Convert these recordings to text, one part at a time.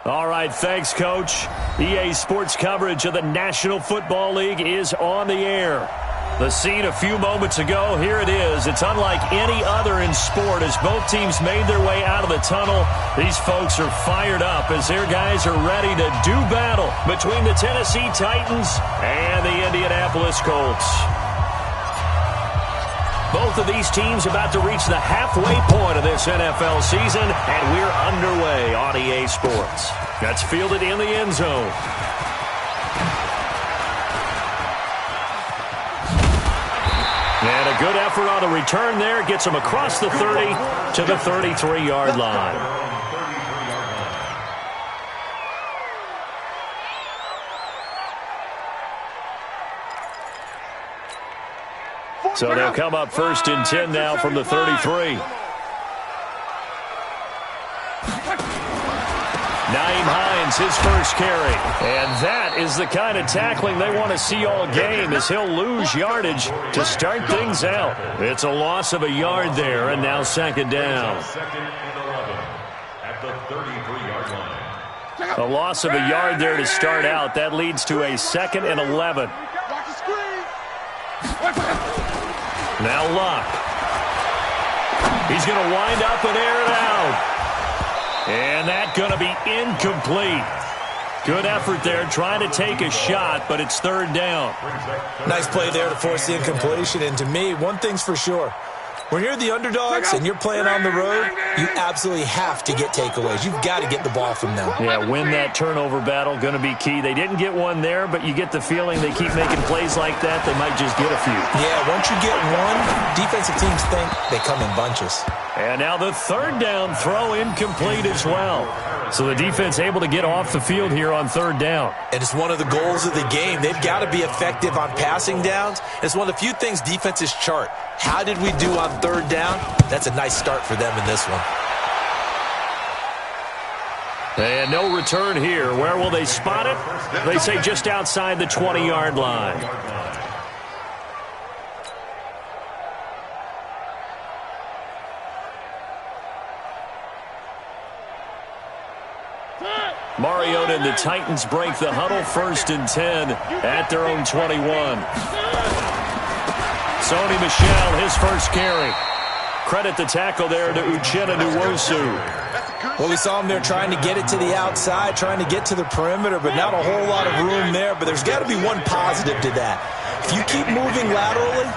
All right, thanks, Coach. EA Sports coverage of the National Football League is on the air. The scene a few moments ago, here it is. It's unlike any other in sport as both teams made their way out of the tunnel. These folks are fired up as their guys are ready to do battle between the Tennessee Titans and the Indianapolis Colts. Both of these teams about to reach the halfway point of this NFL season, and we're underway on EA Sports. That's fielded in the end zone. And a good effort on the return there. Gets him across the 30 to the 33-yard line. So they'll come up 1st and 10 now from the 33. Naeem Hines, his first carry. And that is the kind of tackling they want to see all game as he'll lose yardage to start things out. It's a loss of a yard there, and now 2nd down. A loss of a yard there to start out. That leads to a 2nd and 11. Now Luck. He's going to wind up and air it out. And that's going to be incomplete. Good effort there trying to take a shot, but it's 3rd down. Nice play there to force the incompletion. And to me, one thing's for sure. When you're the underdogs and you're playing on the road, you absolutely have to get takeaways. You've got to get the ball from them. Yeah, win that turnover battle, going to be key. They didn't get one there, but you get the feeling they keep making plays like that, they might just get a few. Yeah, once you get one, defensive teams think they come in bunches. And now the 3rd down throw incomplete as well. So the defense able to get off the field here on 3rd down. And it's one of the goals of the game. They've got to be effective on passing downs. It's one of the few things defenses chart. How did we do on 3rd down? That's a nice start for them in this one. And no return here. Where will they spot it? They say just outside the 20-yard line. Mariota and the Titans break the huddle 1st and 10 at their own 21. Sony Michel, his first carry. Credit the tackle there to Uchenna Nwosu. Well, we saw him there trying to get it to the outside, trying to get to the perimeter, but not a whole lot of room there. But there's got to be one positive to that. If you keep moving laterally,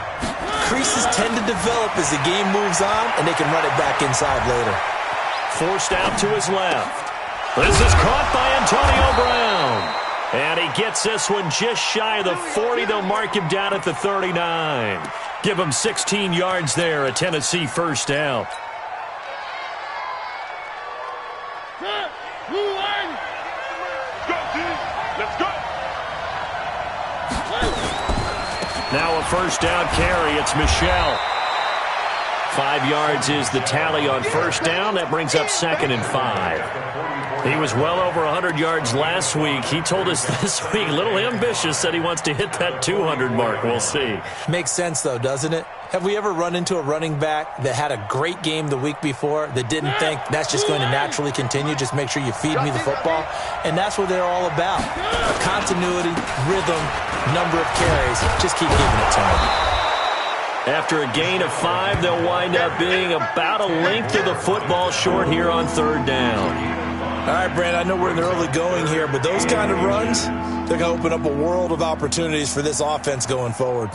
creases tend to develop as the game moves on, and they can run it back inside later. Forced out to his left. This is caught by Antonio Brown. And he gets this one just shy of the 40. They'll mark him down at the 39. Give him 16 yards there, a Tennessee 1st down. Now a 1st down carry. It's Michel. 5 yards is the tally on 1st down. That brings up 2nd and 5. He was well over 100 yards last week. He told us this week, a little ambitious, said he wants to hit that 200 mark. We'll see. Makes sense, though, doesn't it? Have we ever run into a running back that had a great game the week before that didn't think that's just going to naturally continue? Just make sure you feed me the football. And that's what they're all about. Continuity, rhythm, number of carries. Just keep giving it to them. After a gain of 5, they'll wind up being about a length of the football short here on 3rd down. All right, Brand, I know we're in the early going here, but those kind of runs, they're going to open up a world of opportunities for this offense going forward.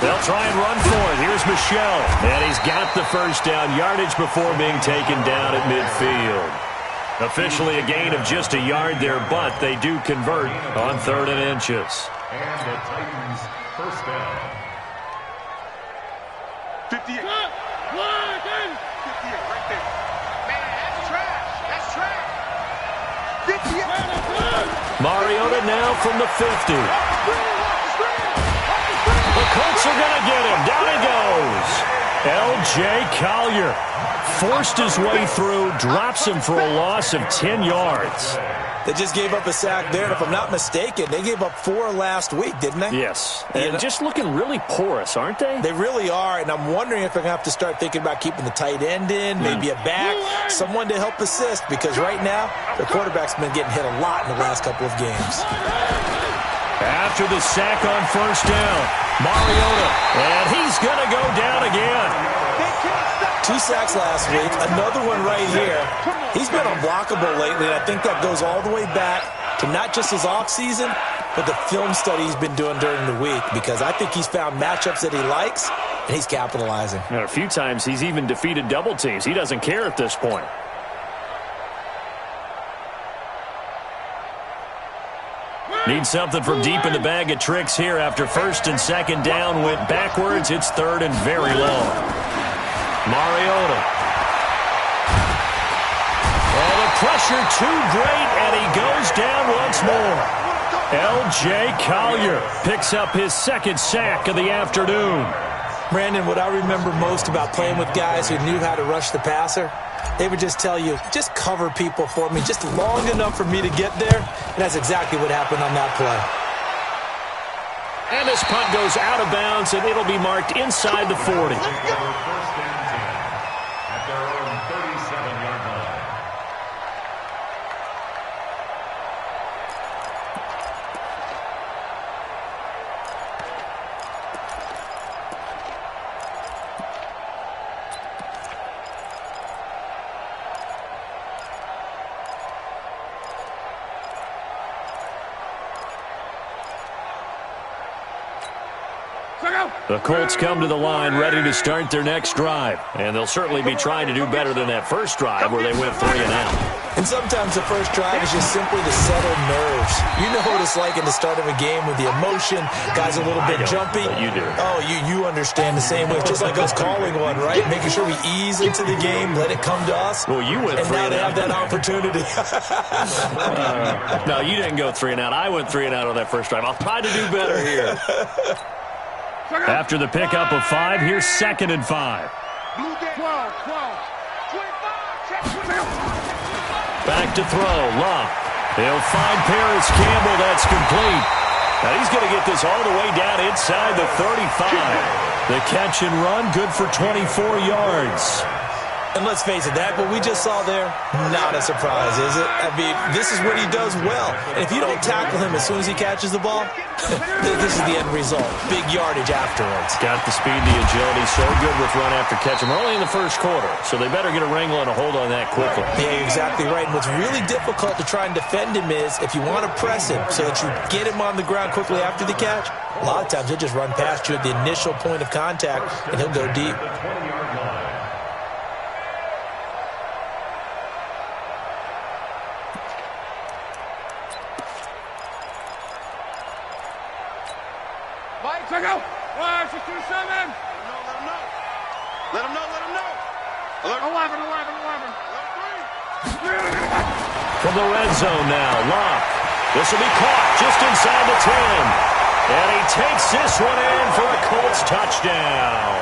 They'll try and run for it. Here's Michel. And he's got the 1st down yardage before being taken down at midfield. Officially a gain of just a yard there, but they do convert on 3rd and inches. And the Titans 1st down. 58. 58 right there. Man, that's trash. That's trash. 58. Mariota now from the 50. The Colts are going to get him. Down he goes. L.J. Collier forced his way through, drops him for a loss of 10 yards. They just gave up a sack there, and if I'm not mistaken, they gave up 4 last week, didn't they? Yes, and just looking really porous, aren't they? They really are, and I'm wondering if they're going to have to start thinking about keeping the tight end in, maybe a back, someone to help assist, because right now, their quarterback's been getting hit a lot in the last couple of games. After the sack on first down, Mariota, and he's going to go down again. 2 sacks last week, another one right here. He's been unblockable lately, and I think that goes all the way back to not just his offseason, but the film study he's been doing during the week, because I think he's found matchups that he likes, and he's capitalizing. And a few times he's even defeated double teams. He doesn't care at this point. Need something from deep in the bag of tricks here after first and second down went backwards. It's third and very long. Mariota. Oh, the pressure too great, and he goes down once more. L.J. Collier picks up his second sack of the afternoon. Brandon, what I remember most about playing with guys who knew how to rush the passer, they would just tell you, just cover people for me, just long enough for me to get there, and that's exactly what happened on that play. And this punt goes out of bounds, and it'll be marked inside the 40. The Colts come to the line ready to start their next drive. And they'll certainly be trying to do better than that first drive where they went 3 and out. And sometimes the first drive is just simply to settle nerves. You know what it's like in the start of a game with the emotion, guys a little bit jumpy. But you do. Oh, you understand the same way. Just like us calling one, right? Making sure we ease into the game, let it come to us. Well, you went 3 and out. And now they have that opportunity. No, you didn't go 3 and out. I went 3 and out on that first drive. I'll try to do better here. After the pickup of 5, here's 2nd and 5. Back to throw, Love. He'll find Paris Campbell. That's complete. Now he's going to get this all the way down inside the 35. The catch and run, good for 24 yards. And let's face it, that what we just saw there, not a surprise, is it? I mean, this is what he does well. And if you don't tackle him as soon as he catches the ball, this is the end result. Big yardage afterwards. Got the speed, the agility, so good with run after catch. And we're only in the first quarter, so they better get a wrangle and a hold on that quickly. Yeah, exactly right. And what's really difficult to try and defend him is if you want to press him so that you get him on the ground quickly after the catch, a lot of times he'll just run past you at the initial point of contact, and he'll go deep. Check out. 1, 6, 2, 7. Let him know. Alert. 11. From the red zone now, Locke. This will be caught just inside the 10. And he takes this one in for a Colts touchdown.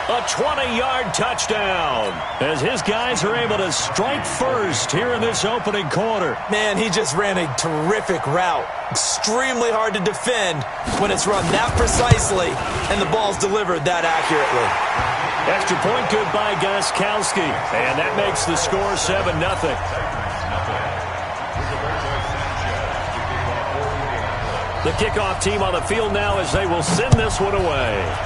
A 20-yard touchdown as his guys are able to strike first here in this opening quarter. Man, he just ran a terrific route. Extremely hard to defend when it's run that precisely and the ball's delivered that accurately. Extra point good by Gostkowski. And that makes the score 7-0. The kickoff team on the field now as they will send this one away.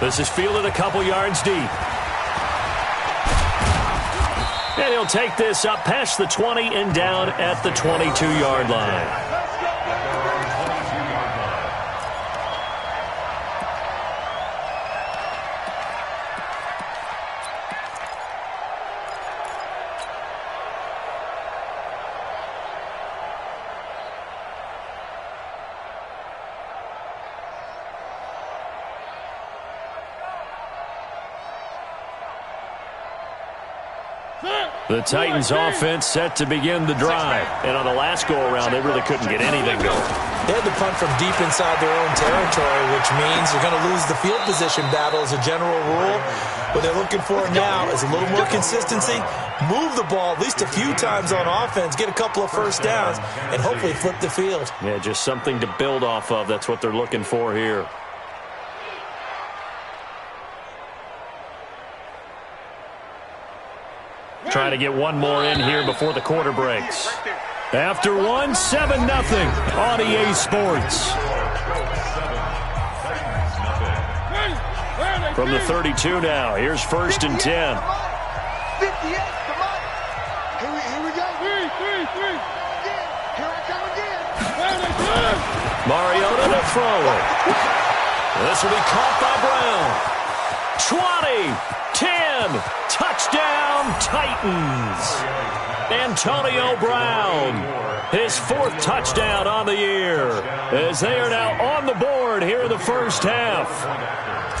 This is fielded a couple yards deep. And he'll take this up past the 20 and down at the 22-yard line. The Titans offense set to begin the drive. And on the last go-around, they really couldn't get anything going. They had to punt from deep inside their own territory, which means you're going to lose the field position battle as a general rule. What they're looking for now is a little more consistency, move the ball at least a few times on offense, get a couple of first downs, and hopefully flip the field. Yeah, just something to build off of. That's what they're looking for here. Trying to get one more in here before the quarter breaks. After one, 7-0 on EA Sports. From the 32 now, here's 1st and 10. 58, come on. Here we go. Three. Here I come again. Mariota to throw it. This will be caught by Brown. 20. 10, touchdown Titans. Antonio Brown, his 4th touchdown on the year, as they are now on the board here in the first half.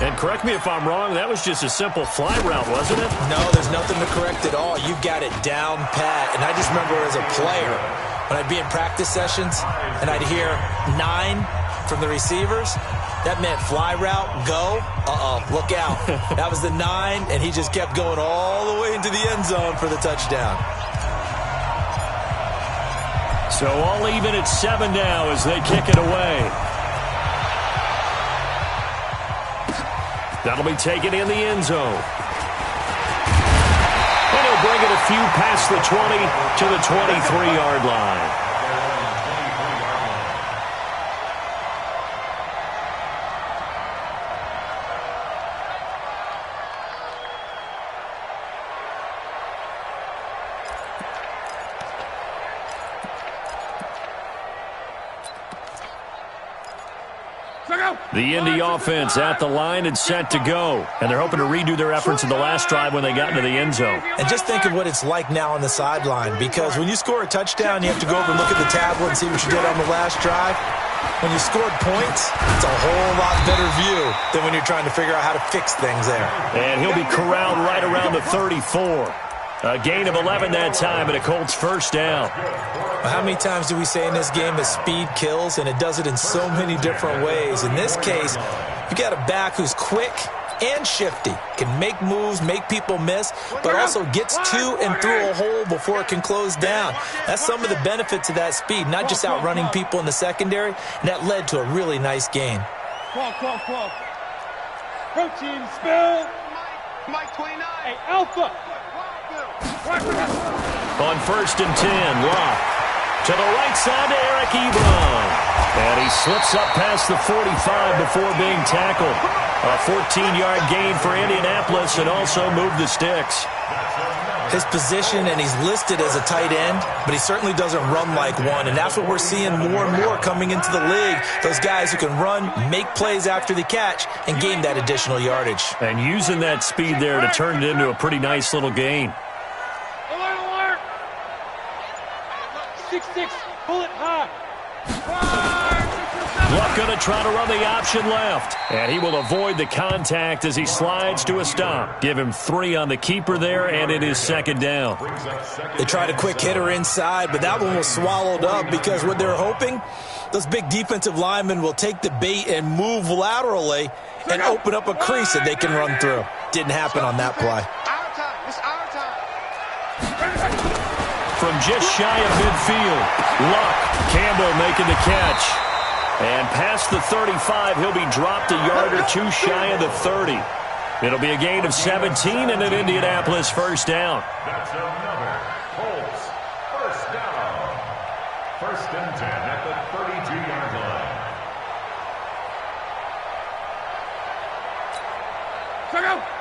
And correct me if I'm wrong, that was just a simple fly route, wasn't it? No, there's nothing to correct at all. You got it down pat. And I just remember as a player, when I'd be in practice sessions and I'd hear 9 from the receivers, that meant fly route, go, look out. That was the 9, and he just kept going all the way into the end zone for the touchdown. So all even at 7 now as they kick it away. That'll be taken in the end zone. And he'll bring it a few past the 20 to the 23-yard line. The Indy offense at the line and set to go. And they're hoping to redo their efforts in the last drive when they got into the end zone. And just think of what it's like now on the sideline, because when you score a touchdown, you have to go over and look at the tablet and see what you did on the last drive. When you scored points, it's a whole lot better view than when you're trying to figure out how to fix things there. And he'll be corralled right around the 34. A gain of 11 that time, and a Colts first down. How many times do we say in this game that speed kills, and it does it in so many different ways? In this case, you got a back who's quick and shifty, can make moves, make people miss, but also gets to and through a hole before it can close down. That's some of the benefits of that speed, not just outrunning people in the secondary, and that led to a really nice gain. Protein spill. Mike 29. Hey, Alpha. On 1st and 10, Locke to the right side to Eric Ebron. And he slips up past the 45 before being tackled. A 14-yard gain for Indianapolis and also moved the sticks. His position, and he's listed as a tight end, but he certainly doesn't run like one, and that's what we're seeing more and more coming into the league. Those guys who can run, make plays after the catch, and gain that additional yardage. And using that speed there to turn it into a pretty nice little gain. 6-6, pull it high. Luck going to try to run the option left. And he will avoid the contact as he slides to a stop. Give him 3 on the keeper there, and it is 2nd down. They tried a quick hitter inside, but that one was swallowed up because what they're hoping, those big defensive linemen will take the bait and move laterally and open up a crease that they can run through. Didn't happen on that play. It's our time. From just shy of midfield, Luck, Campbell making the catch. And past the 35, he'll be dropped a yard or 2 shy of the 30. It'll be a gain of 17 and an Indianapolis first down. That's another Colts first down. 1st and 10 at the 32-yard line.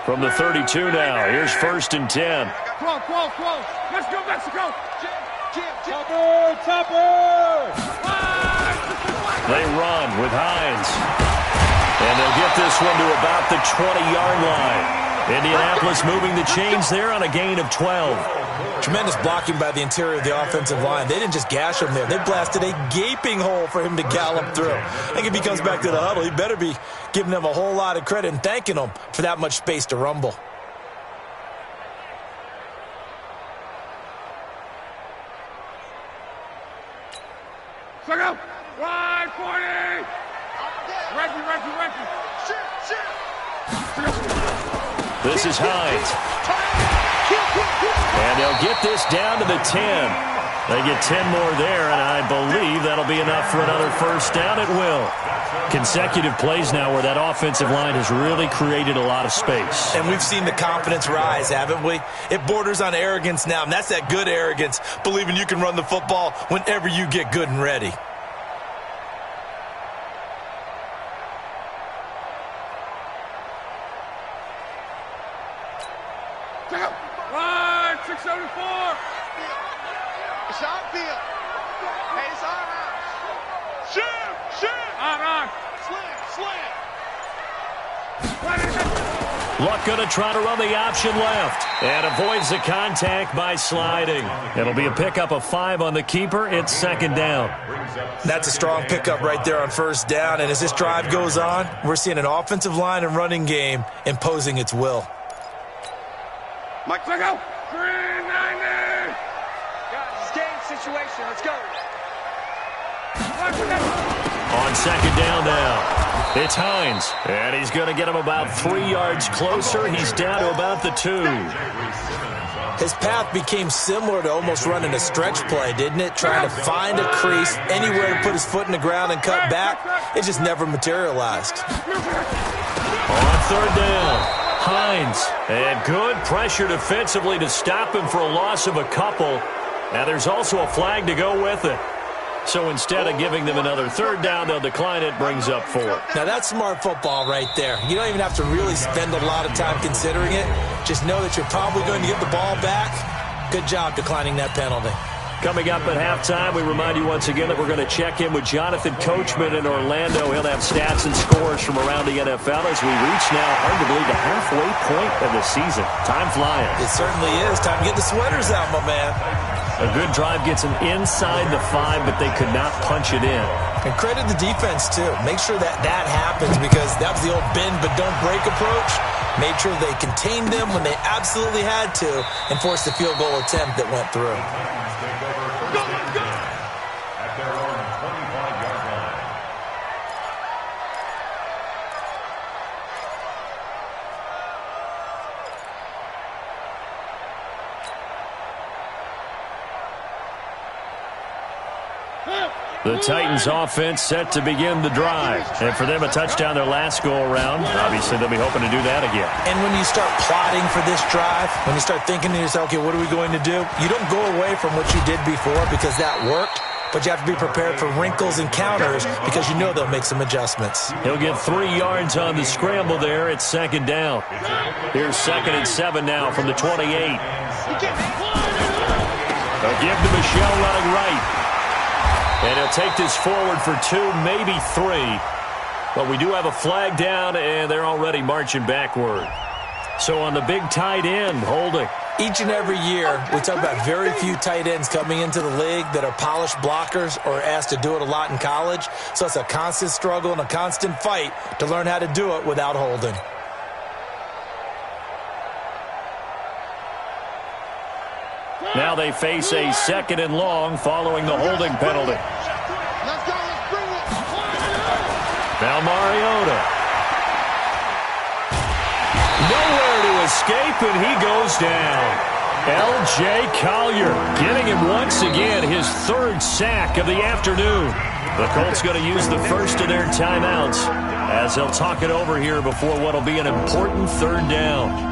From the 32 now, here's 1st and 10. Close. Let's go, Mexico. Topper. They run with Hines. And they'll get this one to about the 20-yard line. Indianapolis moving the chains there on a gain of 12. Tremendous blocking by the interior of the offensive line. They didn't just gash him there. They blasted a gaping hole for him to gallop through. I think if he comes back to the huddle, he better be giving them a whole lot of credit and thanking them for that much space to rumble. This is Hines. And they'll get this down to the 10. They get 10 more there, and I believe that'll be enough for another first down. It will. Consecutive plays now where that offensive line has really created a lot of space. And we've seen the confidence rise, haven't we? It borders on arrogance now, and that's that good arrogance, believing you can run the football whenever you get good and ready. Run, 674. It's our field. Hey, it's our house. Shoot. On. Slam. Luck going to try to run the option left and avoids the contact by sliding. It'll be a pickup of 5 on the keeper. It's second down. That's a strong pickup right there on first down, and as this drive goes on, we're seeing an offensive line and running game imposing its will. Mike, let go. 390. Guys, it's game situation. Let's go. On second down now, it's Hines, and he's going to get him about 3 yards closer. He's down to about the 2. His path became similar to almost running a stretch play, didn't it? Trying to find a crease, anywhere to put his foot in the ground and cut back. It just never materialized. On third down, Hines, and good pressure defensively to stop him for a loss of a couple. Now there's also a flag to go with it. So instead of giving them another third down, they'll decline it, brings up 4. Now that's smart football right there. You don't even have to really spend a lot of time considering it. Just know that you're probably going to get the ball back. Good job declining that penalty. Coming up at halftime, we remind you once again that we're going to check in with Jonathan Coachman in Orlando. He'll have stats and scores from around the NFL as we reach now, arguably, the halfway point of the season. Time flying. It certainly is. Time to get the sweaters out, my man. A good drive gets them inside the 5, but they could not punch it in. And credit the defense, too. Make sure that happens because that was the old bend but don't break approach. Made sure they contained them when they absolutely had to and forced the field goal attempt that went through. At their own 25-yard line. The Titans offense set to begin the drive. And for them, a touchdown their last go-around. Obviously, they'll be hoping to do that again. And when you start plotting for this drive, when you start thinking to yourself, okay, what are we going to do? You don't go away from what you did before because that worked, but you have to be prepared for wrinkles and counters because you know they'll make some adjustments. He'll get 3 yards on the scramble there. It's second down. Here's 2nd and 7 now from the 28. They'll give to Michelle running right. And he'll take this forward for 2, maybe 3. But we do have a flag down, and they're already marching backward. So on the big tight end, holding. Each and every year, we talk about very few tight ends coming into the league that are polished blockers or asked to do it a lot in college. So it's a constant struggle and a constant fight to learn how to do it without holding. Now they face a 2nd and long following the holding penalty. Let's go. Let's bring it. Now Mariota. Nowhere to escape, and he goes down. L.J. Collier getting him once again, his 3rd sack of the afternoon. The Colts going to use the first of their timeouts as they'll talk it over here before what will be an important 3rd down.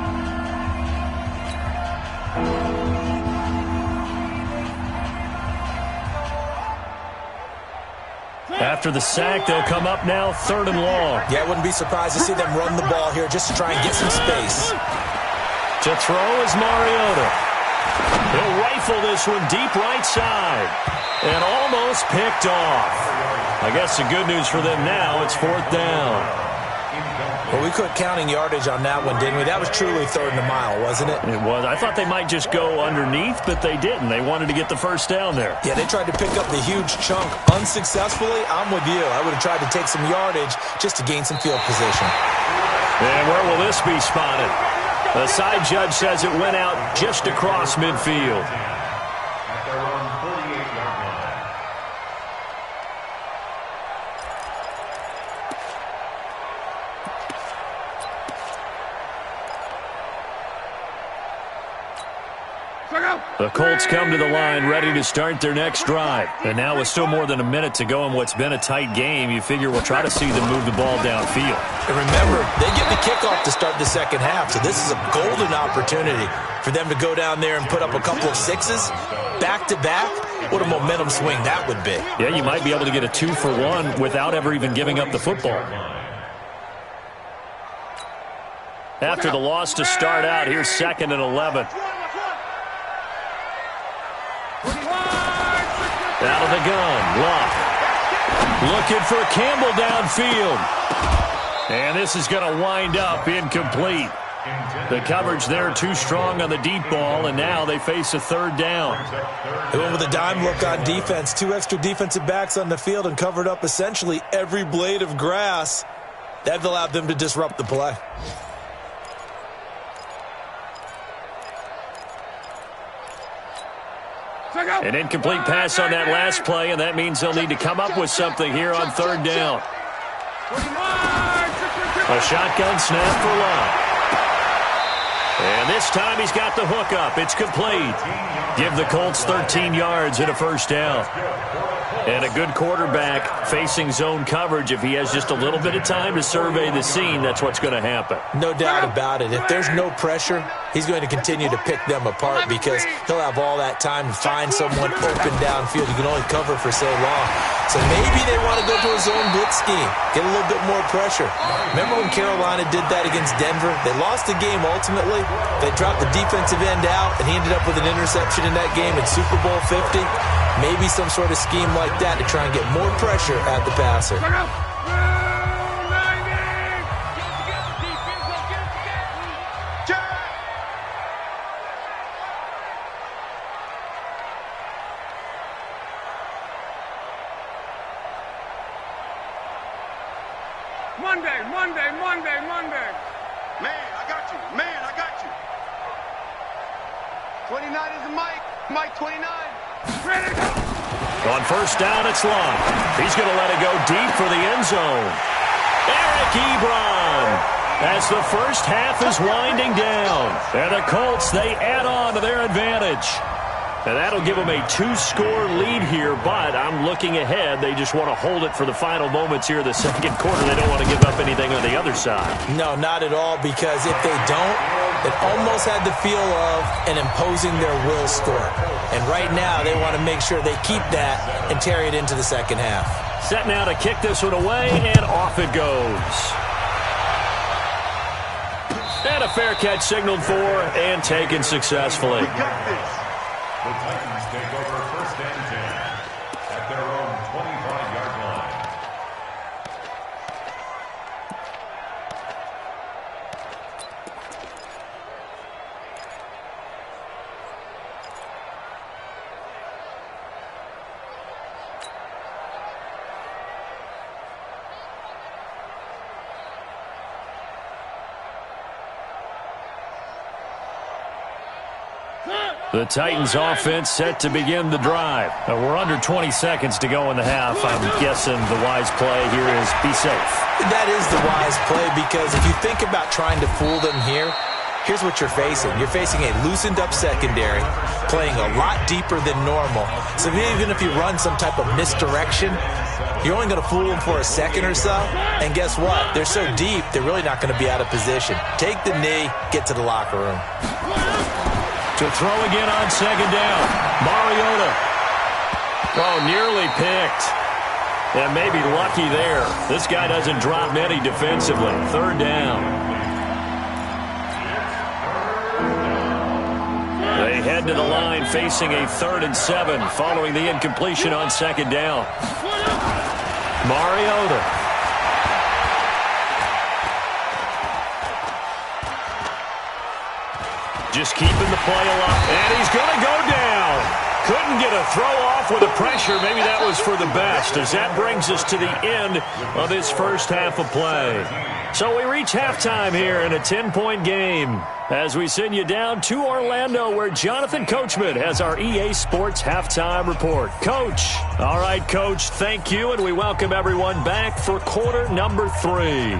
After the sack, they'll come up now 3rd and long. Yeah, I wouldn't be surprised to see them run the ball here just to try and get some space. To throw is Mariota. He'll rifle this one deep right side. And almost picked off. I guess the good news for them now, it's 4th down. Well, we quit counting yardage on that one, didn't we? That was truly 3rd and a mile, wasn't it? It was. I thought they might just go underneath, but they didn't. They wanted to get the first down there. Yeah, they tried to pick up the huge chunk unsuccessfully. I'm with you. I would have tried to take some yardage just to gain some field position. And where will this be spotted? The side judge says it went out just across midfield. At their own 48-yard line. The Colts come to the line ready to start their next drive. And now with still more than a minute to go in what's been a tight game, you figure we'll try to see them move the ball downfield. And remember, they get the kickoff to start the second half, so this is a golden opportunity for them to go down there and put up a couple of sixes back-to-back. What a momentum swing that would be. Yeah, you might be able to get a 2-for-1 without ever even giving up the football. After the loss to start out, here's 2nd and 11. Out of the gun, Luck. Looking for Campbell downfield. And this is going to wind up incomplete. The coverage there too strong on the deep ball, and now they face a 3rd down. They went with a dime look on defense. 2 extra defensive backs on the field and covered up essentially every blade of grass. That allowed them to disrupt the play. An incomplete pass on that last play, and that means they'll need to come up with something here on 3rd down. A shotgun snap for Love. And this time he's got the hook up. It's complete. Give the Colts 13 yards and a 1st down. And a good quarterback facing zone coverage. If he has just a little bit of time to survey the scene, that's what's going to happen. No doubt about it. If there's no pressure, he's going to continue to pick them apart because he'll have all that time to find someone open downfield. You can only cover for so long. So maybe they want to go to a zone blitz scheme, get a little bit more pressure. Remember when Carolina did that against Denver? They lost the game ultimately. They dropped the defensive end out, and he ended up with an interception in that game in Super Bowl 50. Maybe some sort of scheme like that to try and get more pressure at the passer. Monday. Man, I got you. 29 is the Mike 29. On 1st down, it's Long. He's going to let it go deep for the end zone. Eric Ebron, as the first half is winding down. And the Colts, they add on to their advantage. And that'll give them a 2-score lead here, but I'm looking ahead. They just want to hold it for the final moments here of the 2nd quarter. They don't want to give up anything on the other side. No, not at all, because if they don't, it almost had the feel of an imposing their will score. And right now, they want to make sure they keep that and carry it into the 2nd half. Set now to kick this one away, and off it goes. And a fair catch signaled for and taken successfully. The Titans take over 1st and 10 at their own 25-yard line. The Titans offense set to begin the drive. We're under 20 seconds to go in the half. I'm guessing the wise play here is be safe. That is the wise play because if you think about trying to fool them here, here's what you're facing. You're facing a loosened up secondary, playing a lot deeper than normal. So even if you run some type of misdirection, you're only going to fool them for a second or so. And guess what? They're so deep, they're really not going to be out of position. Take the knee, get to the locker room. To throw again on 2nd down. Mariota. Oh, nearly picked. And maybe lucky there. This guy doesn't drop many defensively. 3rd down. They head to the line facing a 3rd and 7 following the incompletion on 2nd down. Mariota. Just keeping the play alive. And he's going to go down. Couldn't get a throw off with the pressure. Maybe that was for the best, as that brings us to the end of this first half of play. So we reach halftime here in a 10-point game as we send you down to Orlando, where Jonathan Coachman has our EA Sports halftime report. Coach. All right, Coach, thank you, and we welcome everyone back for quarter number 3.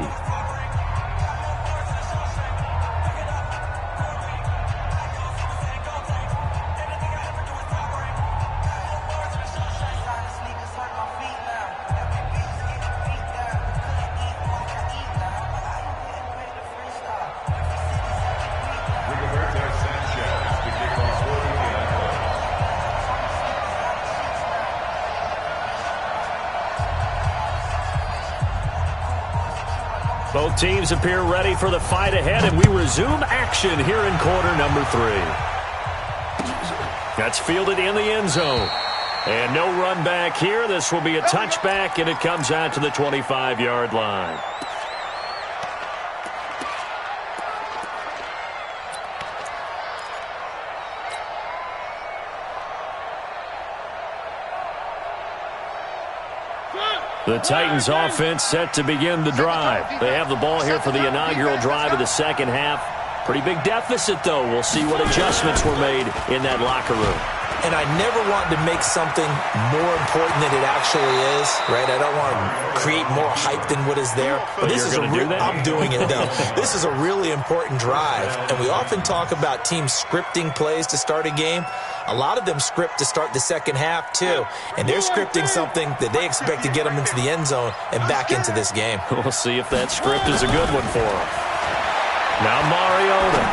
Both teams appear ready for the fight ahead, and we resume action here in quarter number 3. That's fielded in the end zone. And no run back here. This will be a touchback, and it comes out to the 25-yard line. The Titans offense set to begin the drive. They have the ball here for the inaugural drive of the second half. Pretty big deficit, though. We'll see what adjustments were made in that locker room. And I never want to make something more important than it actually is, right? I don't want to create more hype than what is there. But this is I'm doing it, though. This is a really important drive. And we often talk about teams scripting plays to start a game. A lot of them script to start the second half, too. And they're scripting something that they expect to get them into the end zone and back into this game. We'll see if that script is a good one for them. Now Mariota.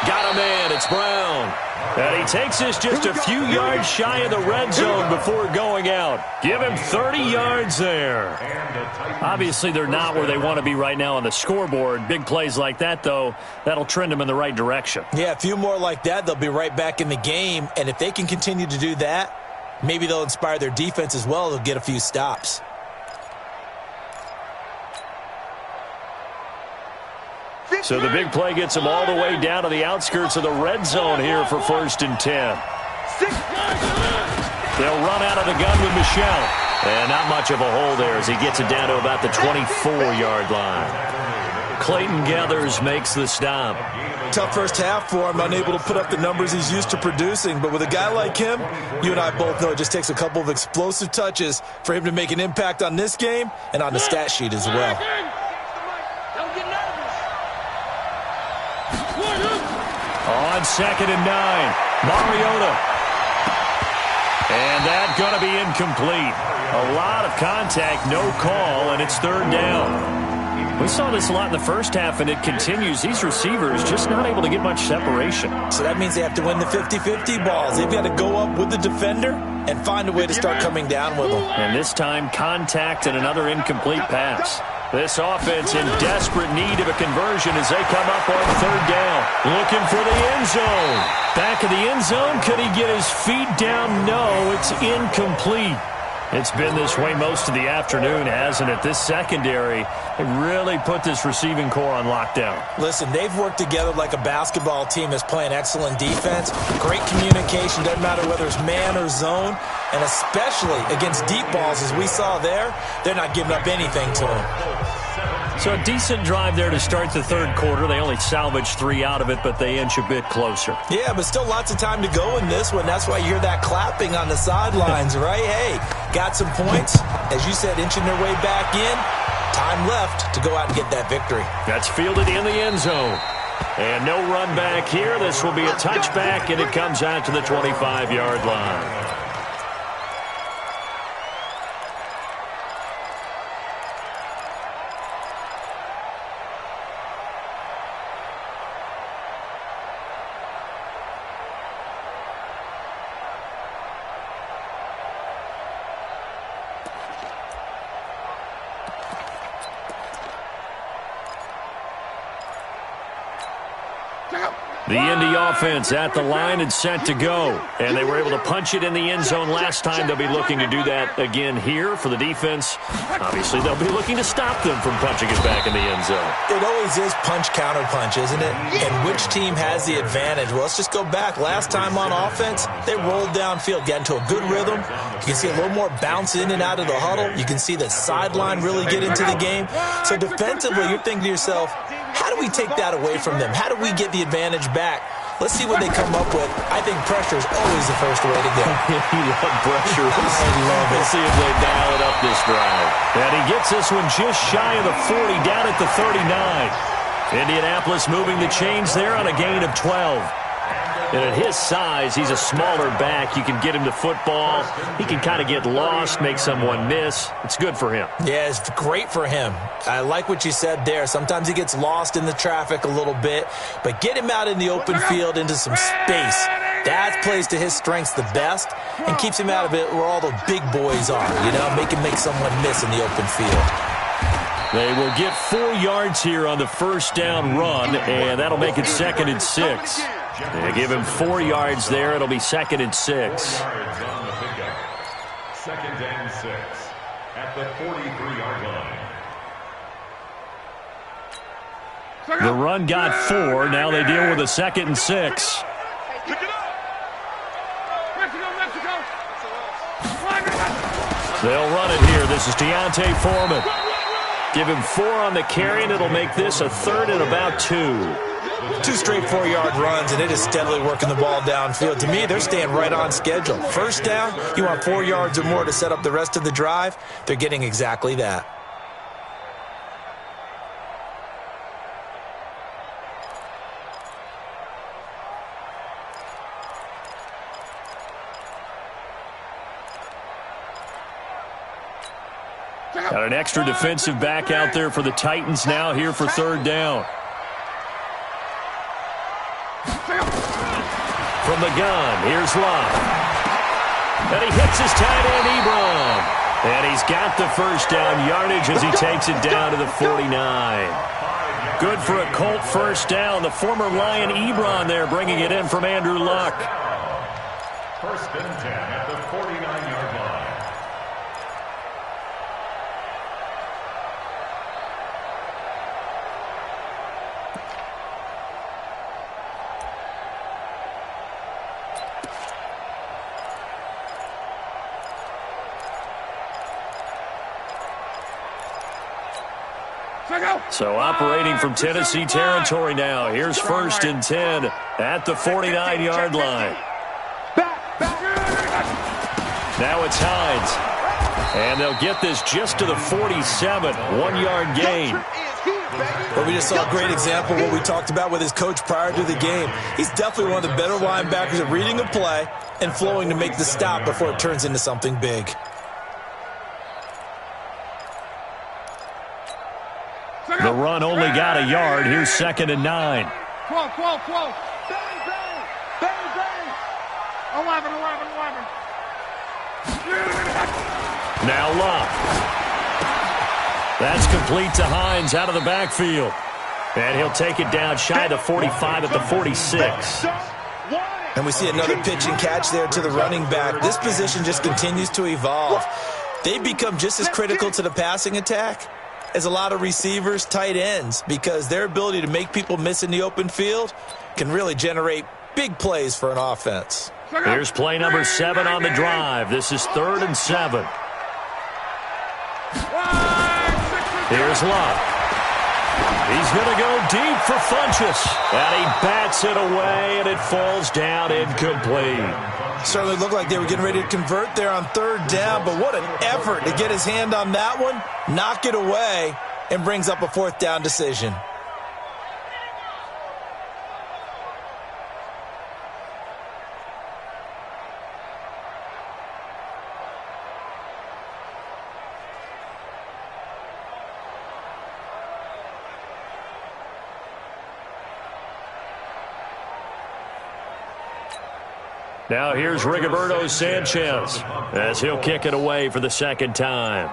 Got a man. It's Brown. And he takes us just a few yards shy of the red zone before going out. Give him 30 yards there. Obviously, they're not where they want to be right now on the scoreboard. Big plays like that, though, that'll trend them in the right direction. Yeah, a few more like that, they'll be right back in the game. And if they can continue to do that, maybe they'll inspire their defense as well. They'll get a few stops. So the big play gets them all the way down to the outskirts of the red zone here for 1st and 10. They'll run out of the gun with Michel. And not much of a hole there as he gets it down to about the 24-yard line. Clayton Gathers makes the stop. Tough first half for him, unable to put up the numbers he's used to producing. But with a guy like him, you and I both know it just takes a couple of explosive touches for him to make an impact on this game and on the stat sheet as well. On 2nd and 9, Mariota. And that's going to be incomplete. A lot of contact, no call, and it's 3rd down. We saw this a lot in the first half, and it continues. These receivers just not able to get much separation. So that means they have to win the 50-50 balls. They've got to go up with the defender and find a way to start coming down with them. And this time, contact and another incomplete pass. This offense in desperate need of a conversion as they come up on 3rd down. Looking for the end zone. Back of the end zone. Could he get his feet down? No, it's incomplete. It's been this way most of the afternoon, hasn't it? This secondary, they really put this receiving core on lockdown. Listen, they've worked together like a basketball team that's playing excellent defense. Great communication, doesn't matter whether it's man or zone. And especially against deep balls, as we saw there, they're not giving up anything to them. So a decent drive there to start the 3rd quarter. They only salvaged 3 out of it, but they inch a bit closer. Yeah, but still lots of time to go in this one. That's why you hear that clapping on the sidelines, right? Hey, got some points. As you said, inching their way back in. Time left to go out and get that victory. That's fielded in the end zone. And no run back here. This will be a touchback, and it comes out to the 25-yard line. The Indy offense at the line and set to go. And they were able to punch it in the end zone last time. They'll be looking to do that again here for the defense. Obviously, they'll be looking to stop them from punching it back in the end zone. It always is punch-counter-punch, isn't it? And which team has the advantage? Well, let's just go back. Last time on offense, they rolled downfield, got into a good rhythm. You can see a little more bounce in and out of the huddle. You can see the sideline really get into the game. So defensively, you're thinking to yourself, how do we take that away from them? How do we get the advantage back? Let's see what they come up with. I think pressure is always the first way to go. You love pressure. I love it. We'll see if they dial it up this drive. And he gets this one just shy of the 40, down at the 39. Indianapolis moving the chains there on a gain of 12. And at his size, he's a smaller back. You can get him to football. He can kind of get lost, make someone miss. It's good for him. Yeah, it's great for him. I like what you said there. Sometimes he gets lost in the traffic a little bit, but get him out in the open field into some space. That plays to his strengths the best and keeps him out of it where all the big boys are, you know, make him make someone miss in the open field. They will get 4 yards here on the first down run, and that'll make it 2nd and 6. They give him 4 yards there. It'll be 2nd and 6. 2nd and 6 at the 43-yard line. The run got 4. Now they deal with a 2nd and 6. They'll run it here. This is Deontay Foreman. Give him 4 on the carry, and it'll make this a 3rd and about 2. 2 straight 4-yard runs, and it is steadily working the ball downfield. To me, they're staying right on schedule. First down, you want 4 yards or more to set up the rest of the drive. They're getting exactly that. Got an extra defensive back out there for the Titans now here for 3rd down. From the gun, here's Love. And he hits his tight end, Ebron. And he's got the first down yardage as he takes it down to the 49. Good for a Colt first down. The former Lion Ebron there bringing it in from Andrew Luck. 1st and 10 at the 49-yard line. So operating from Tennessee territory now. Here's 1st and 10 at the 49-yard line. Now it's Hines. And they'll get this just to the 47. 1-yard gain. Well, we just saw a great example of what we talked about with his coach prior to the game. He's definitely one of the better linebackers at reading a play and flowing to make the stop before it turns into something big. The run only got a yard. Here's 2nd and 9. Bang, bang. Bang, bang. 11. Now Love. That's complete to Hines out of the backfield. And he'll take it down shy of the 45 at the 46. And we see another pitch and catch there to the running back. This position just continues to evolve. They've become just as critical to the passing attack as a lot of receivers, tight ends, because their ability to make people miss in the open field can really generate big plays for an offense. Here's play number 7 on the drive. This is 3rd and 7. Here's Love. He's going to go deep for Funchess. And he bats it away, and it falls down incomplete. Certainly looked like they were getting ready to convert there on 3rd down, but what an effort to get his hand on that one, knock it away, and brings up a 4th down decision. Now here's Rigoberto Sanchez as he'll kick it away for the 2nd time.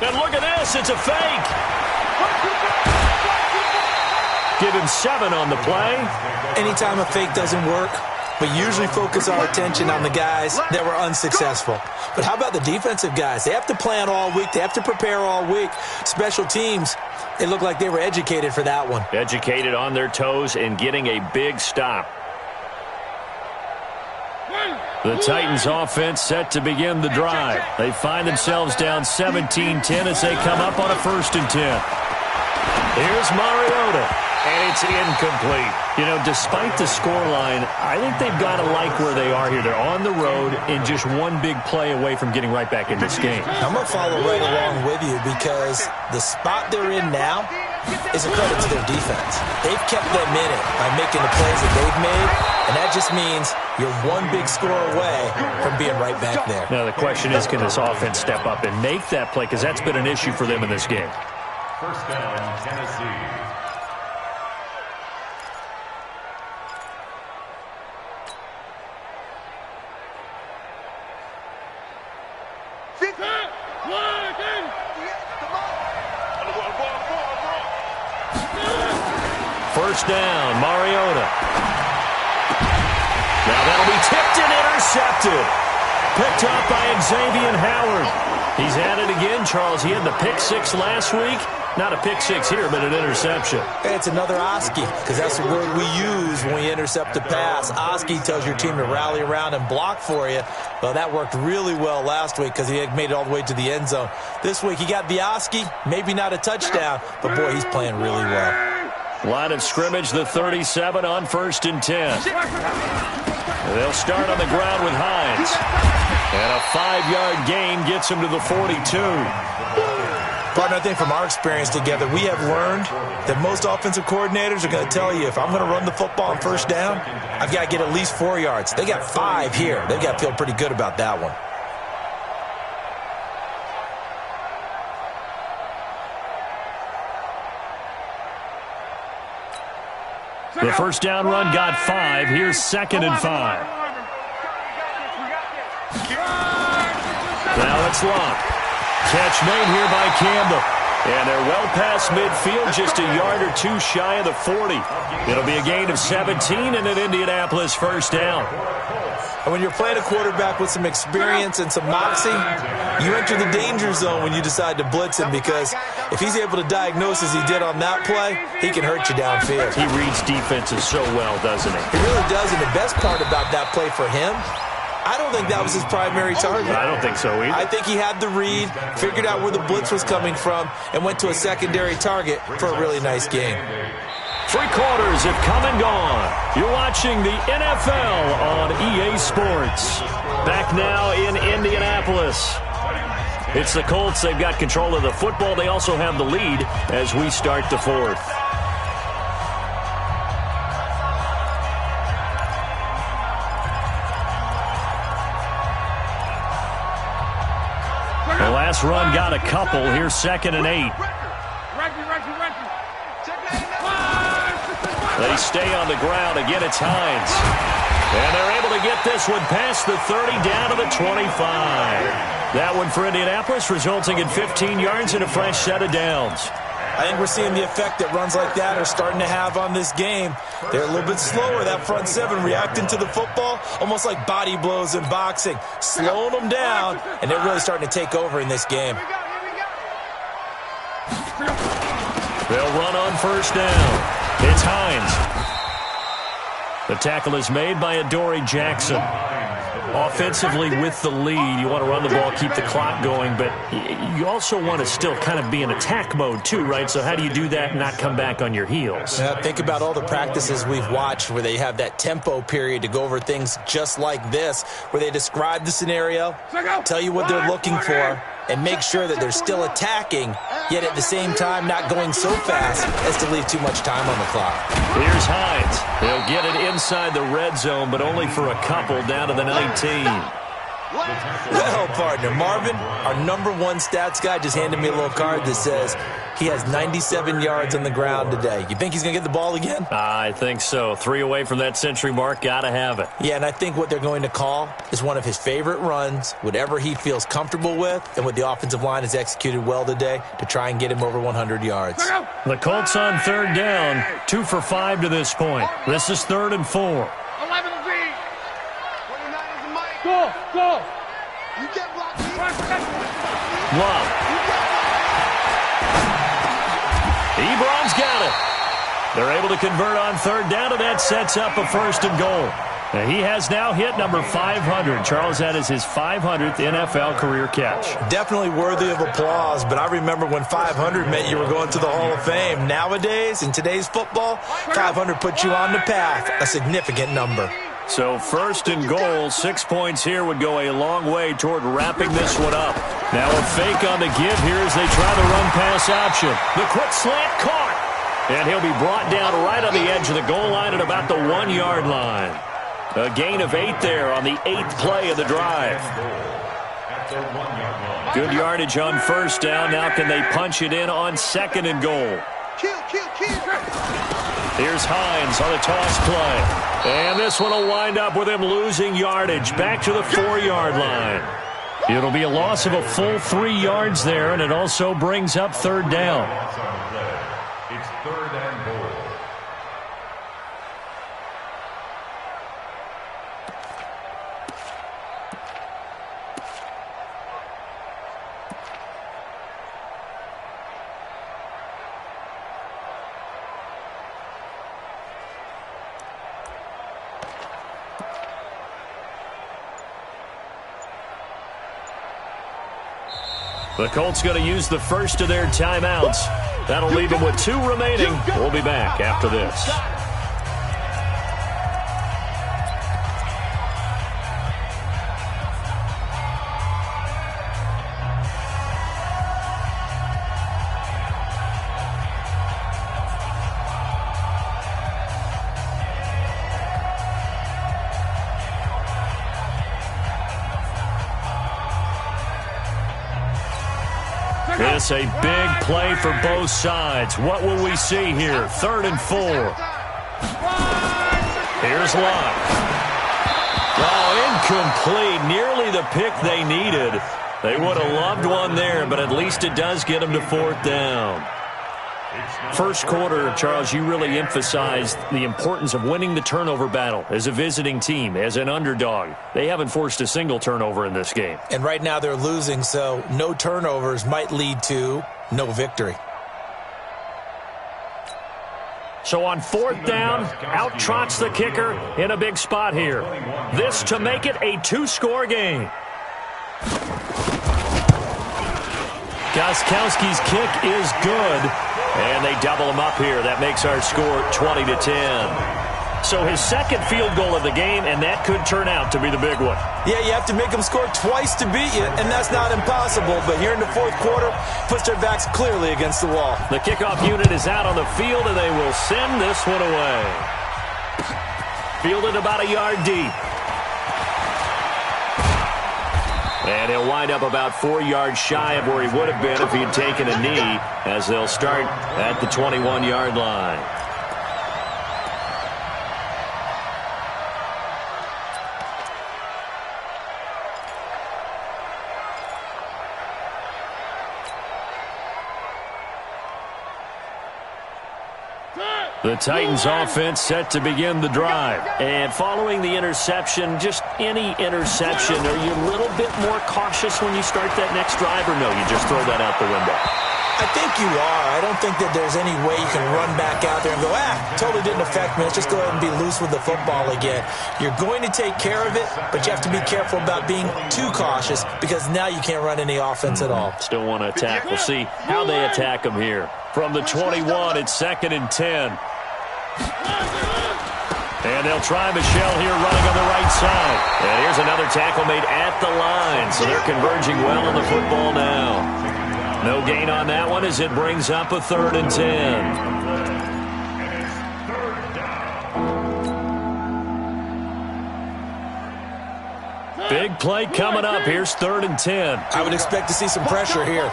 And look at this, it's a fake. Give him 7 on the play. Anytime a fake doesn't work, we usually focus our attention on the guys that were unsuccessful. But how about the defensive guys? They have to plan all week. They have to prepare all week. Special teams, it looked like they were educated for that one. Educated on their toes and getting a big stop. The Titans offense set to begin the drive. They find themselves down 17-10 as they come up on a 1st and 10. Here's Mariota, and it's incomplete. You know, despite the scoreline, I think they've got to like where they are here. They're on the road and just one big play away from getting right back in this game. I'm going to follow right along with you because the spot they're in now is a credit to their defense. They've kept them in it by making the plays that they've made, and that just means you're one big score away from being right back there. Now the question is, can this offense step up and make that play? Because that's been an issue for them in this game. 1st down, Tennessee. First down, Mariota. Now that'll be tipped and intercepted. Picked up by Xavier Howard. He's at it again, Charles. He had the pick six last week. Not a pick six here, but an interception. It's another Oski, because that's the word we use when we intercept a pass. Oski tells your team to rally around and block for you. Well, that worked really well last week because he had made it all the way to the end zone. This week he got the Oski, maybe not a touchdown, but boy, he's playing really well. Line of scrimmage, the 37 on 1st and 10. They'll start on the ground with Hines. And a 5-yard gain gets him to the 42. Partner, I think from our experience together, we have learned that most offensive coordinators are going to tell you, if I'm going to run the football on first down, I've got to get at least 4 yards. They got 5 here. They've got to feel pretty good about that one. The first down run got 5. Here's 2nd and 5. Now it's Locke. Catch made here by Campbell. And they're well past midfield, just a yard or two shy of the 40. It'll be a gain of 17 and an Indianapolis first down. And when you're playing a quarterback with some experience and some moxie, you enter the danger zone when you decide to blitz him, because if he's able to diagnose as he did on that play, he can hurt you downfield. He reads defenses so well, doesn't he? He really does, and the best part about that play for him, I don't think that was his primary target. I don't think so either. I think he had the read, figured out where the blitz was coming from, and went to a secondary target for a really nice game. 3 quarters have come and gone. You're watching the NFL on EA Sports. Back now in Indianapolis. It's the Colts. They've got control of the football. They also have the lead as we start the 4th. The last run got a couple. Here's 2nd and 8. They stay on the ground. Again, it's Hines. And they're able to get this one past the 30 down to the 25. That one for Indianapolis, resulting in 15 yards and a fresh set of downs. I think we're seeing the effect that runs like that are starting to have on this game. They're a little bit slower, that front 7, reacting to the football, almost like body blows in boxing, slowing them down, and they're really starting to take over in this game. They'll run on first down. It's Hines. The tackle is made by Adoree Jackson. Offensively with the lead, you want to run the ball, keep the clock going, but you also want to still kind of be in attack mode too, right? So how do you do that and not come back on your heels? Yeah, think about all the practices we've watched where they have that tempo period to go over things just like this, where they describe the scenario, tell you what they're looking for, and make sure that they're still attacking, yet at the same time not going so fast as to leave too much time on the clock. Here's Hines. They'll get it inside the red zone, but only for a couple, down to the 19. Well, partner, Marvin, our number 1 stats guy, just handed me a little card that says he has 97 yards on the ground today. You think he's going to get the ball again? I think so. 3 away from that century mark. Got to have it. Yeah, and I think what they're going to call is one of his favorite runs, whatever he feels comfortable with, and what the offensive line has executed well today to try and get him over 100 yards. The Colts on 3rd down, 2 for 5 to this point. This is 3rd and 4. 11 Z. 29 is the mic. Go. You get blocked. Love. Ebron's got it. They're able to convert on 3rd down, and that sets up a 1st and goal. Now, he has now hit number 500. Charles, that is his 500th NFL career catch. Definitely worthy of applause, but I remember when 500 meant you were going to the Hall of Fame. Nowadays, in today's football, 500 puts you on the path, a significant number. So 1st and goal, 6 points here would go a long way toward wrapping this one up. Now a fake on the give here as they try the run-pass option. The quick slant caught. And he'll be brought down right on the edge of the goal line at about the 1-yard line. A gain of 8 there on the 8th play of the drive. Good yardage on 1st down. Now can they punch it in on 2nd and goal? Here's Hines on a toss play. And this one will wind up with him losing yardage back to the 4-yard line. It'll be a loss of a full 3 yards there, and it also brings up 3rd down. It's 3rd and goal. The Colts going to use the first of their timeouts. That'll leave them with 2 remaining. We'll be back after this. This a big play for both sides. What will we see here? 3rd and 4. Here's Locke. Oh, incomplete. Nearly the pick they needed. They would have loved one there, but at least it does get them to 4th down. First quarter, Charles, you really emphasized the importance of winning the turnover battle as a visiting team, as an underdog. They haven't forced a single turnover in this game. And right now they're losing, so no turnovers might lead to no victory. So on 4th down, out trots the kicker in a big spot here. This to make it a 2-score game. Gostkowski's kick is good, and they double him up here. That makes our score 20-10. So his second field goal of the game, and that could turn out to be the big one. Yeah, you have to make them score twice to beat you, and that's not impossible. But here in the 4th quarter, puts their backs clearly against the wall. The kickoff unit is out on the field, and they will send this one away. Fielded about a yard deep. And he'll wind up about 4 yards shy of where he would have been if he had taken a knee, as they'll start at the 21-yard line. The Titans offense set to begin the drive. And following the interception, just any interception, are you a little bit more cautious when you start that next drive, or no, you just throw that out the window? I think you are. I don't think that there's any way you can run back out there and go, totally didn't affect me. Let's just go ahead and be loose with the football again. You're going to take care of it, but you have to be careful about being too cautious because now you can't run any offense at all. Still want to attack. We'll see how they attack him here. From the 21, it's 2nd and 10. And they'll try Michelle here running on the right side. And here's another tackle made at the line. So they're converging well on the football now. No gain on that one as it brings up a 3rd and 10. Big play coming up. Here's 3rd and 10. I would expect to see some pressure here.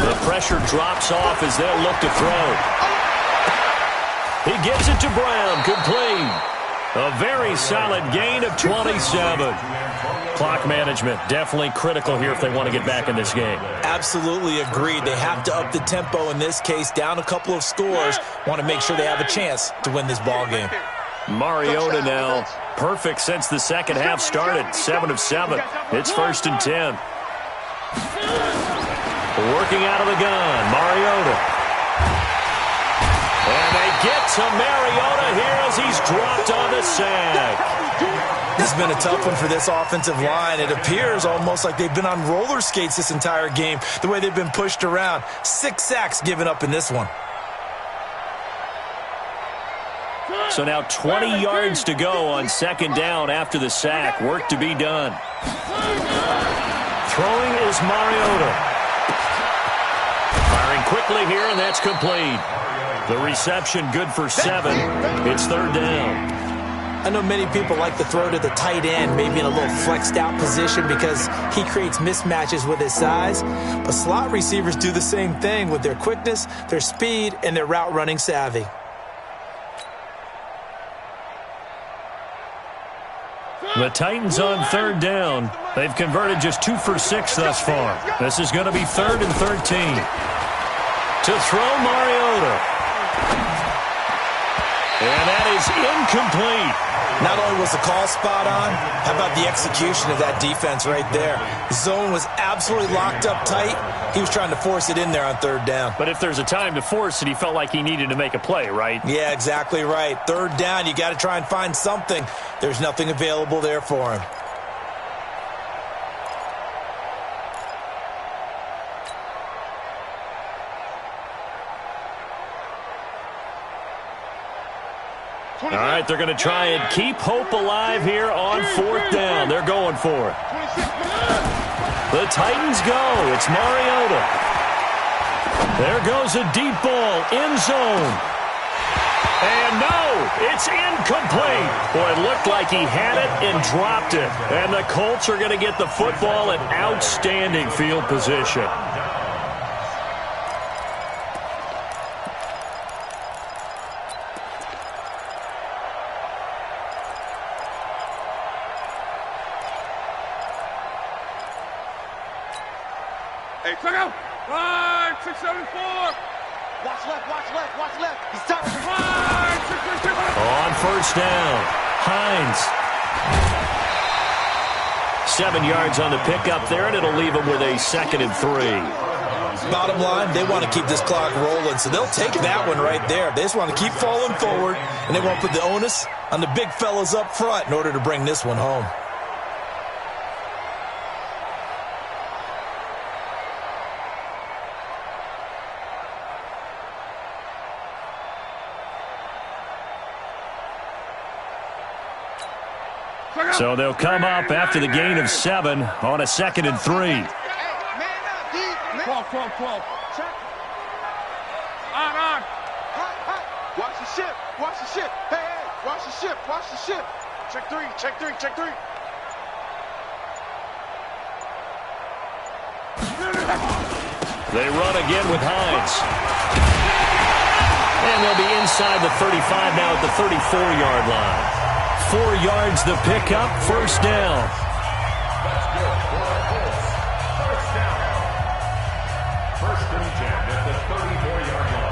The pressure drops off as they'll look to throw. He gives it to Brown, complete. A very solid gain of 27. Clock management, definitely critical here if they want to get back in this game. Absolutely agreed. They have to up the tempo in this case, down a couple of scores. Want to make sure they have a chance to win this ball game. Mariota now, perfect since the second half started, 7 of 7. It's 1st and 10. Working out of the gun, Mariota. And they get to Mariota here as he's dropped on the sack. This has been a tough one for this offensive line. It appears almost like they've been on roller skates this entire game, the way they've been pushed around. 6 sacks given up in this one. So now 20 yards to go on 2nd down after the sack. Work to be done. Throwing is Mariota. Firing quickly here, and that's complete. The reception good for 7. It's 3rd down. I know many people like to throw to the tight end, maybe in a little flexed out position because he creates mismatches with his size. But slot receivers do the same thing with their quickness, their speed, and their route running savvy. The Titans on 3rd down. They've converted just 2 for 6 thus far. This is going to be 3rd and 13. To throw Mariota. And that is incomplete. Not only was the call spot on, how about the execution of that defense right there? Zone was absolutely locked up tight. He was trying to force it in there on 3rd down. But if there's a time to force it, he felt like he needed to make a play, right? Yeah, exactly right. 3rd down, you got to try and find something. There's nothing available there for him. All right, they're going to try and keep hope alive here on 4th down. They're going for it. The Titans go. It's Mariota. There goes a deep ball, end zone. And no, it's incomplete. Boy, it looked like he had it and dropped it. And the Colts are going to get the football in outstanding field position. Hey, check out. 5, 6, 7, 4. Watch left, watch left, watch left. He's done. 5, 6, 7, 4. On 1st down, Hines. 7 yards on the pickup there, and it'll leave him with a 2nd and 3. Bottom line, they want to keep this clock rolling, so they'll take that one right there. They just want to keep falling forward, and they want to put the onus on the big fellas up front in order to bring this one home. So they'll come up after the gain of 7 on a 2nd and 3. Hey, man up, D. 12. Check. On. Watch the ship. Hey, watch the ship. Check 3. They run again with Hines. And they'll be inside the 35 now at the 34-yard line. 4 yards the pickup, 1st down. That's good for the Colts. 1st down. 1st and 10 at the 34-yard line.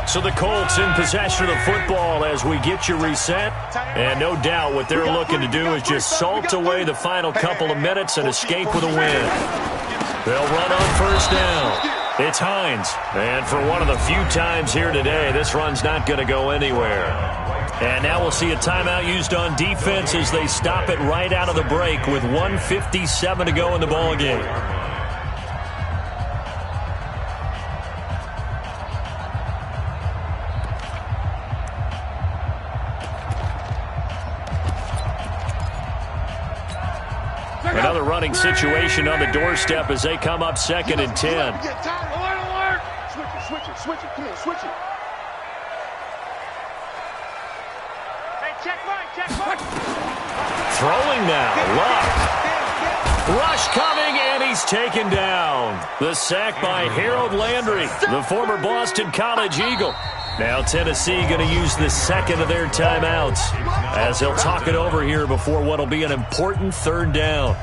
So the Colts in possession of the football as we get you reset. And no doubt what they're looking to do is just salt away the final couple of minutes and escape with a win. They'll run on 1st down. It's Hines. And for one of the few times here today, this run's not going to go anywhere. And now we'll see a timeout used on defense as they stop it right out of the break with 1:57 to go in the ballgame. Another running situation on the doorstep as they come up 2nd and 10. Alert. Switch it. Come here, switch it. Hey, check right. Throwing now. Luck. Rush coming, and he's taken down. The sack by Harold Landry, the former Boston College Eagle. Now Tennessee going to use the 2nd of their timeouts as they'll talk it over here before what will be an important 3rd down.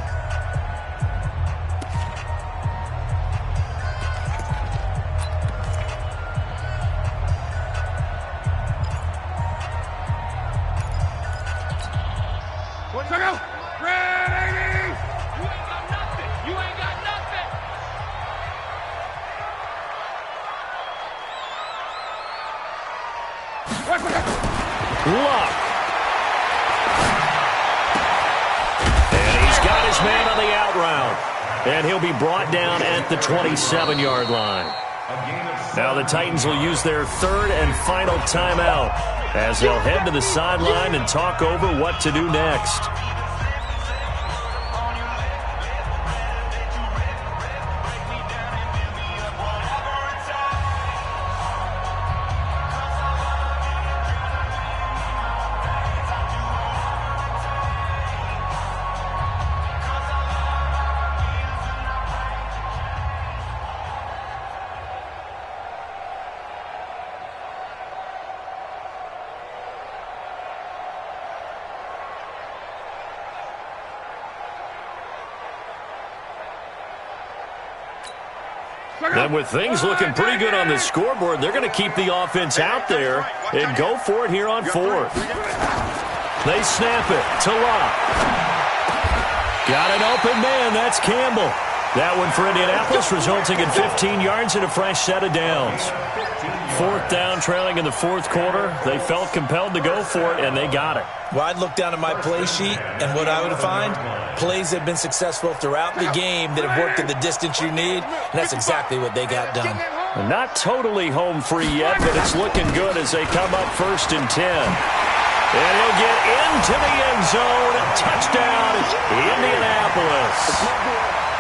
Luck. And he's got his man on the out route. And he'll be brought down at the 27-yard line. Now the Titans will use their 3rd and final timeout as they'll head to the sideline and talk over what to do next. And with things looking pretty good on the scoreboard, they're going to keep the offense out there and go for it here on 4th. They snap it to Locke. Got an open man. That's Campbell. That one for Indianapolis, resulting in 15 yards and a fresh set of downs. 4th down, trailing in the 4th quarter. They felt compelled to go for it, and they got it. Well, I'd look down at my play sheet, and what I would find, plays that have been successful throughout the game that have worked at the distance you need, and that's exactly what they got done. Not totally home free yet, but it's looking good as they come up 1st and 10. And he'll get into the end zone. Touchdown, Indianapolis.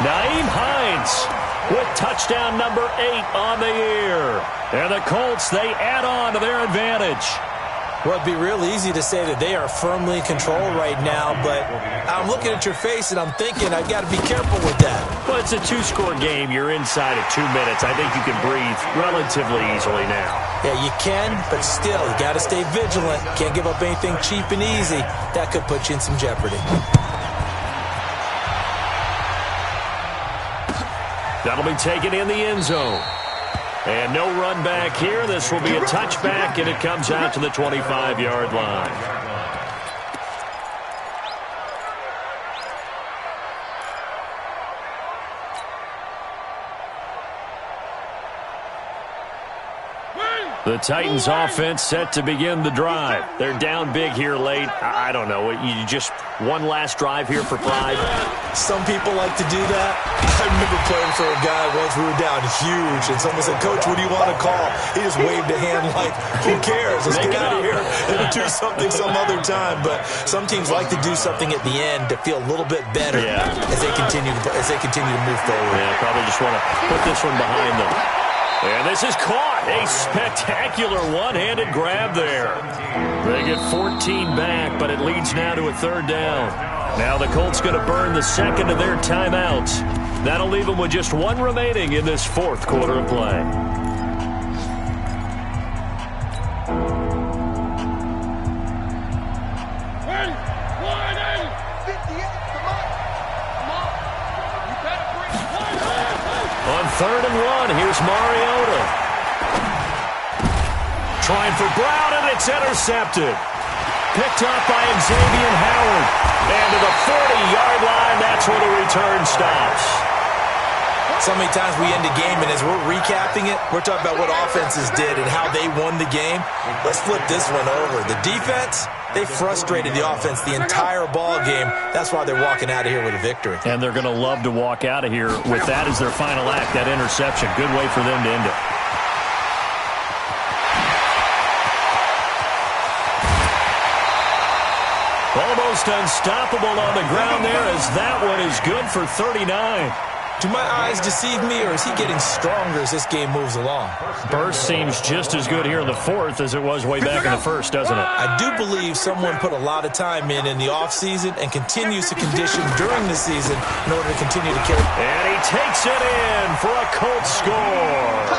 Naeem Hines with touchdown number 8 on the year. And the Colts, they add on to their advantage. Well, it'd be real easy to say that they are firmly in control right now, but I'm looking at your face and I'm thinking I've got to be careful with that. Well, it's a 2-score game. You're inside of 2 minutes. I think you can breathe relatively easily now. Yeah, you can, but still, you got to stay vigilant. Can't give up anything cheap and easy. That could put you in some jeopardy. That'll be taken in the end zone. And no run back here. This will be a touchback, and it comes out to the 25-yard line. The Titans offense set to begin the drive. They're down big here late. I don't know. You just one last drive here for 5. Some people like to do that. I remember playing for a guy once. We were down huge, and someone said, "Coach, what do you want to call?" He just waved a hand like, "Who cares? Let's get out of here and do something some other time." But some teams like to do something at the end to feel a little bit better as they continue to move forward. Yeah, probably just want to put this one behind them. And this is caught. A spectacular one-handed grab there. They get 14 back, but it leads now to a 3rd down. Now the Colts going to burn the 2nd of their timeouts. That'll leave them with just 1 remaining in this 4th quarter of play. On 3rd and 1, here's Mariota. Trying for Brown, and it's intercepted. Picked up by Xavier Howard. And to the 40-yard line, that's where the return stops. So many times we end a game, and as we're recapping it, we're talking about what offenses did and how they won the game. Let's flip this one over. The defense, they frustrated the offense the entire ball game. That's why they're walking out of here with a victory. And they're going to love to walk out of here with that as their final act, that interception. Good way for them to end it. Almost unstoppable on the ground there as that one is good for 39. Do my eyes deceive me, or is he getting stronger as this game moves along? Burst seems just as good here in the 4th as it was way back in the 1st, doesn't it? I do believe someone put a lot of time in the offseason and continues to condition during the season in order to continue to carry. And he takes it in for a Colts score.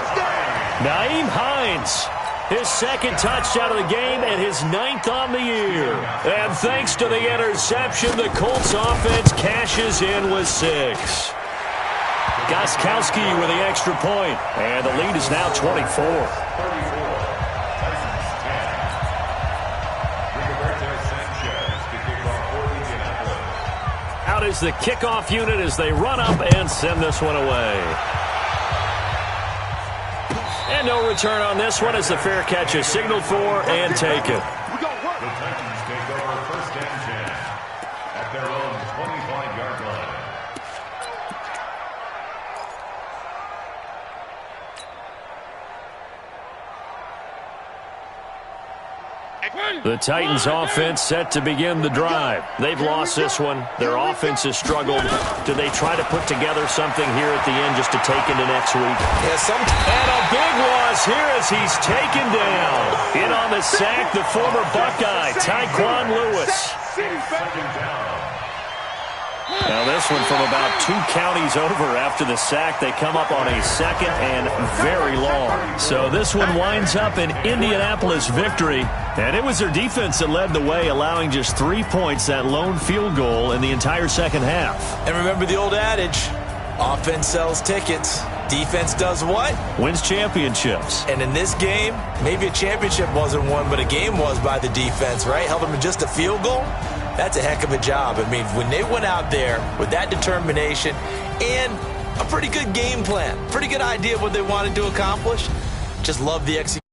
Naeem Hines. His 2nd touchdown of the game and his 9th on the year. And thanks to the interception, the Colts offense cashes in with 6. Gostkowski with the extra point. And the lead is now 24. Out is the kickoff unit as they run up and send this one away. And no return on this one as the fair catch is signaled for and taken. The Titans take over 1st and 10 at their own 25-yard line. The Titans offense set to begin the drive. They've lost this one. Their offense has struggled. Do they try to put together something here at the end just to take into next week? And a big loss here as he's taken down. In on the sack, the former Buckeye, Tyquan Lewis. Now this one from about 2 counties over after the sack. They come up on a 2nd and very long. So this one winds up an Indianapolis victory. And it was their defense that led the way, allowing just 3 points, that lone field goal in the entire 2nd half. And remember the old adage, offense sells tickets. Defense does what? Wins championships. And in this game, maybe a championship wasn't won, but a game was by the defense, right? Held them in just a field goal. That's a heck of a job. I mean, when they went out there with that determination and a pretty good game plan, pretty good idea of what they wanted to accomplish. Just love the execution.